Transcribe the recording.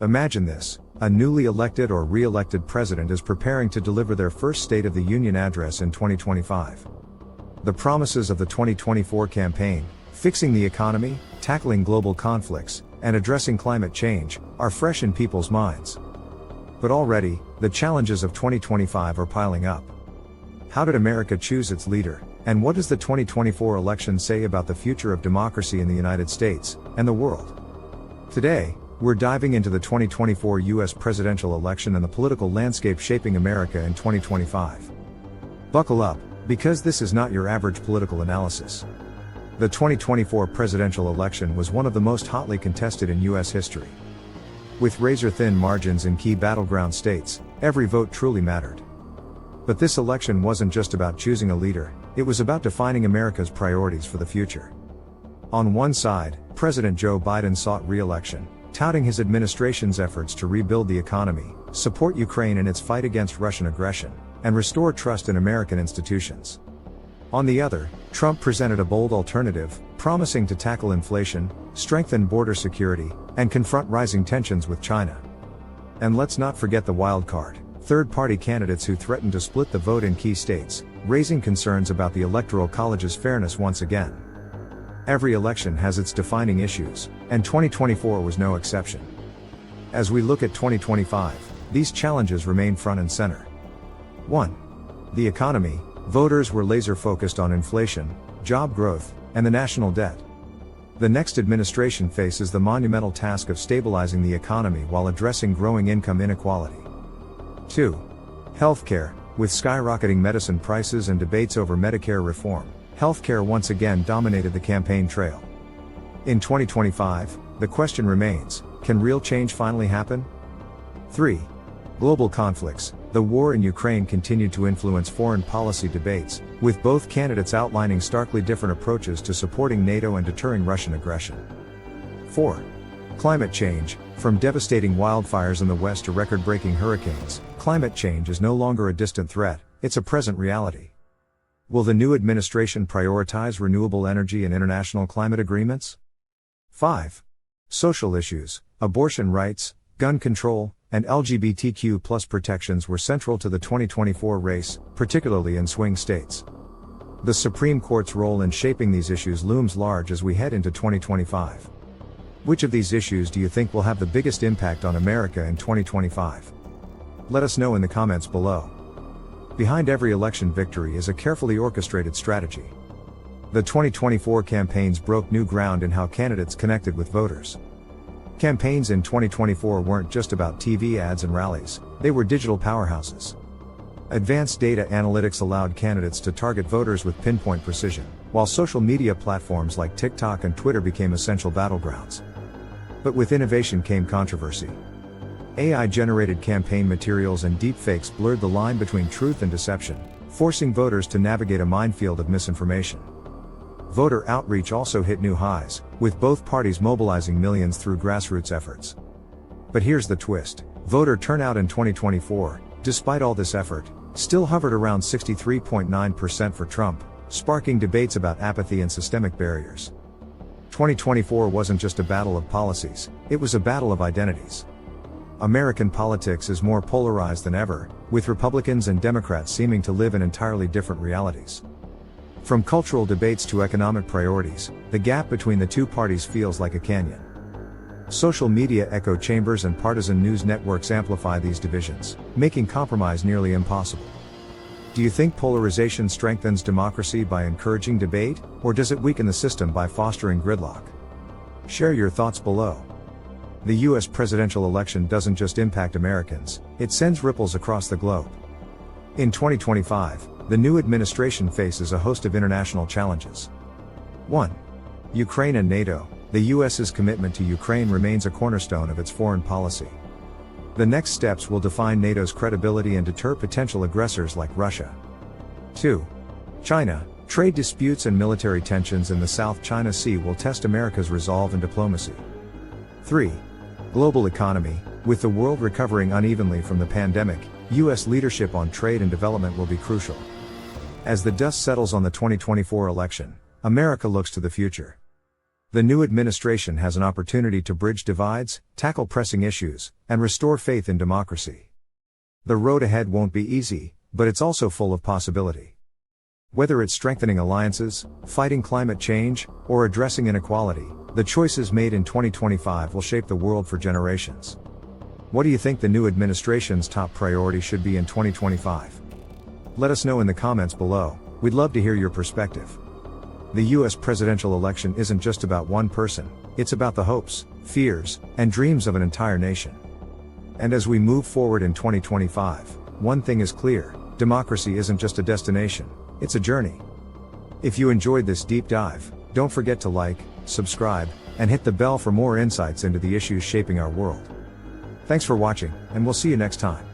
Imagine this, a newly elected or re-elected president is preparing to deliver their first State of the Union address in 2025. The promises of the 2024 campaign, fixing the economy, tackling global conflicts, and addressing climate change, are fresh in people's minds. But already, the challenges of 2025 are piling up. How did America choose its leader, and what does the 2024 election say about the future of democracy in the United States, and the world? Today, we're diving into the 2024 U.S. presidential election and the political landscape shaping America in 2025. Buckle up, because this is not your average political analysis. The 2024 presidential election was one of the most hotly contested in U.S. history. With razor-thin margins in key battleground states, every vote truly mattered. But this election wasn't just about choosing a leader, it was about defining America's priorities for the future. On one side, President Joe Biden sought re-election, touting his administration's efforts to rebuild the economy, support Ukraine in its fight against Russian aggression, and restore trust in American institutions. On the other, Trump presented a bold alternative, promising to tackle inflation, strengthen border security, and confront rising tensions with China. And let's not forget the wild card, third-party candidates who threatened to split the vote in key states, raising concerns about the Electoral College's fairness once again. Every election has its defining issues, and 2024 was no exception. As we look at 2025, these challenges remain front and center. 1. The economy. Voters were laser-focused on inflation, job growth, and the national debt. The next administration faces the monumental task of stabilizing the economy while addressing growing income inequality. 2. Healthcare. With skyrocketing medicine prices and debates over Medicare reform, healthcare once again dominated the campaign trail. In 2025, the question remains, can real change finally happen? 3. Global conflicts. The war in Ukraine continued to influence foreign policy debates, with both candidates outlining starkly different approaches to supporting NATO and deterring Russian aggression. 4. Climate change. From devastating wildfires in the West to record-breaking hurricanes, climate change is no longer a distant threat, it's a present reality. Will the new administration prioritize renewable energy and international climate agreements? 5. Social issues. Abortion rights, gun control, and LGBTQ+ protections were central to the 2024 race, particularly in swing states. The Supreme Court's role in shaping these issues looms large as we head into 2025. Which of these issues do you think will have the biggest impact on America in 2025? Let us know in the comments below. Behind every election victory is a carefully orchestrated strategy. The 2024 campaigns broke new ground in how candidates connected with voters. Campaigns in 2024 weren't just about TV ads and rallies, they were digital powerhouses. Advanced data analytics allowed candidates to target voters with pinpoint precision, while social media platforms like TikTok and Twitter became essential battlegrounds. But with innovation came controversy. AI-generated campaign materials and deepfakes blurred the line between truth and deception, forcing voters to navigate a minefield of misinformation. Voter outreach also hit new highs, with both parties mobilizing millions through grassroots efforts. But here's the twist: voter turnout in 2024, despite all this effort, still hovered around 63.9% for Trump, sparking debates about apathy and systemic barriers. 2024 wasn't just a battle of policies, it was a battle of identities. American politics is more polarized than ever, with Republicans and Democrats seeming to live in entirely different realities. From cultural debates to economic priorities, the gap between the two parties feels like a canyon. Social media echo chambers and partisan news networks amplify these divisions, making compromise nearly impossible. Do you think polarization strengthens democracy by encouraging debate, or does it weaken the system by fostering gridlock? Share your thoughts below. The U.S. presidential election doesn't just impact Americans, it sends ripples across the globe. In 2025, the new administration faces a host of international challenges. 1. Ukraine and NATO. The U.S.'s commitment to Ukraine remains a cornerstone of its foreign policy. The next steps will define NATO's credibility and deter potential aggressors like Russia. 2. China. Trade disputes and military tensions in the South China Sea will test America's resolve and diplomacy. 3. Global economy. With the world recovering unevenly from the pandemic, U.S. leadership on trade and development will be crucial. As the dust settles on the 2024 election, America looks to the future. The new administration has an opportunity to bridge divides, tackle pressing issues, and restore faith in democracy. The road ahead won't be easy, but it's also full of possibility. Whether it's strengthening alliances, fighting climate change, or addressing inequality, the choices made in 2025 will shape the world for generations. What do you think the new administration's top priority should be in 2025? Let us know in the comments below. We'd love to hear your perspective. The US presidential election isn't just about one person, it's about the hopes, fears, and dreams of an entire nation. And as we move forward in 2025, one thing is clear: democracy isn't just a destination, it's a journey. If you enjoyed this deep dive, don't forget to like, subscribe, and hit the bell for more insights into the issues shaping our world. Thanks for watching, and we'll see you next time.